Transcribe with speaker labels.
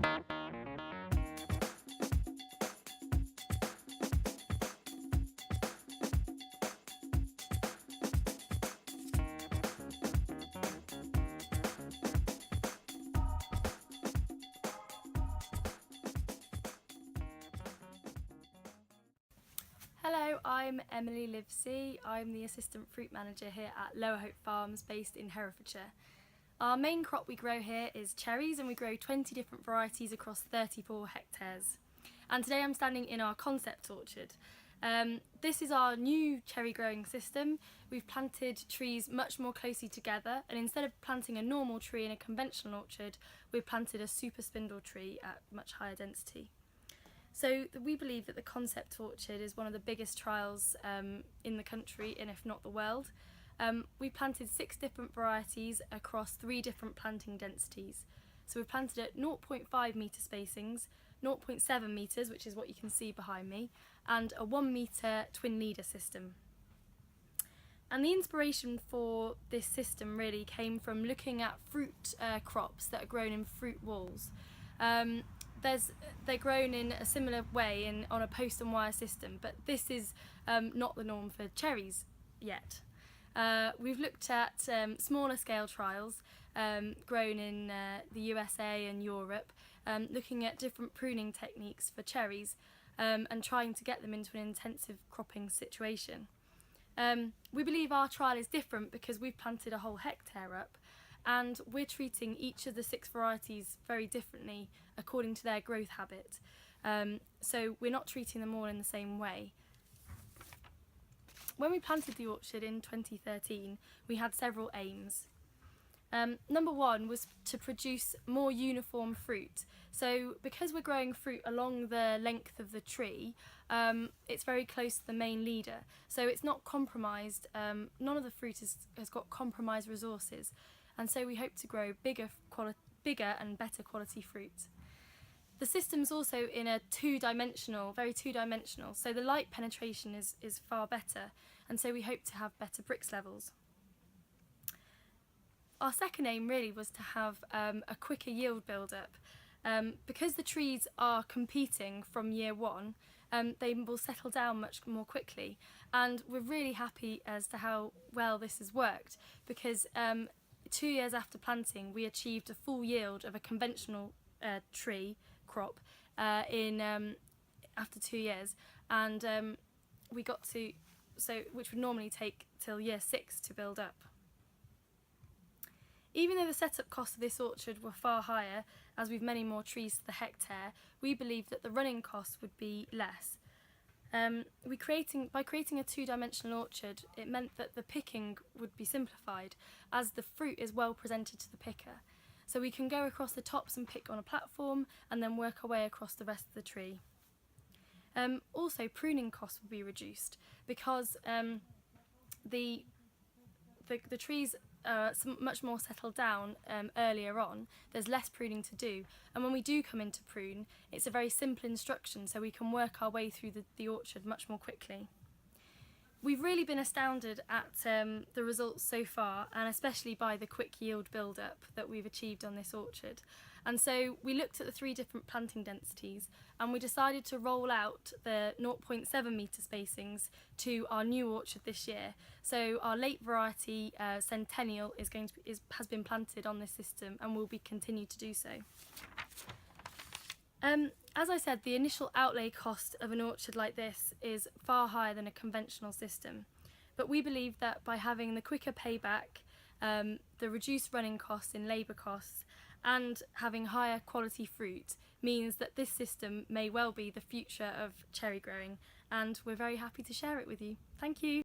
Speaker 1: Hello, I'm Emily Livesey. I'm the Assistant Fruit Manager here at Lower Hope Farms based in Herefordshire. Our main crop we grow here is cherries, and we grow 20 different varieties across 34 hectares. And today I'm standing in our concept orchard. This is our new cherry growing system. We've planted trees much more closely together, and instead of planting a normal tree in a conventional orchard, we've planted a super spindle tree at much higher density. So we believe that the concept orchard is one of the biggest trials in the country, and if not the world. We planted 6 different varieties across 3 different planting densities. So we've planted at 0.5 metre spacings, 0.7 metres, which is what you can see behind me, and a 1 metre twin leader system. And the inspiration for this system really came from looking at fruit crops that are grown in fruit walls. They're grown in a similar way on a post and wire system, but this is not the norm for cherries yet. We've looked at smaller scale trials grown in the USA and Europe, looking at different pruning techniques for cherries and trying to get them into an intensive cropping situation. We believe our trial is different because we've planted a whole hectare up, and we're treating each of the 6 varieties very differently according to their growth habit. So we're not treating them all in the same way. When we planted the orchard in 2013, we had several aims. Number 1 was to produce more uniform fruit. So because we're growing fruit along the length of the tree, it's very close to the main leader. So it's not compromised, none of the fruit has got compromised resources. And so we hope to grow bigger and better quality fruit. The system's also in a very two-dimensional, so the light penetration is far better, and so we hope to have better Brix levels. Our second aim really was to have a quicker yield build-up. Because the trees are competing from year 1, they will settle down much more quickly, and we're really happy as to how well this has worked, because 2 years after planting we achieved a full yield of a conventional tree crop after 2 years, and we got to, which would normally take till year 6 to build up. Even though the setup costs of this orchard were far higher, as we've many more trees to the hectare, we believe that the running costs would be less. By creating a two-dimensional orchard, it meant that the picking would be simplified, as the fruit is well presented to the picker. So we can go across the tops and pick on a platform, and then work our way across the rest of the tree. Also, pruning costs will be reduced, because the trees are much more settled down earlier on. There's less pruning to do, and when we do come into prune, it's a very simple instruction, so we can work our way through the orchard much more quickly. We've really been astounded at the results so far, and especially by the quick yield build-up that we've achieved on this orchard. And so we looked at the 3 different planting densities, and we decided to roll out the 0.7 metre spacings to our new orchard this year. So our late variety Centennial has been planted on this system and will be continued to do so. As I said, the initial outlay cost of an orchard like this is far higher than a conventional system, but we believe that by having the quicker payback, the reduced running costs in labour costs, and having higher quality fruit means that this system may well be the future of cherry growing, and we're very happy to share it with you. Thank you.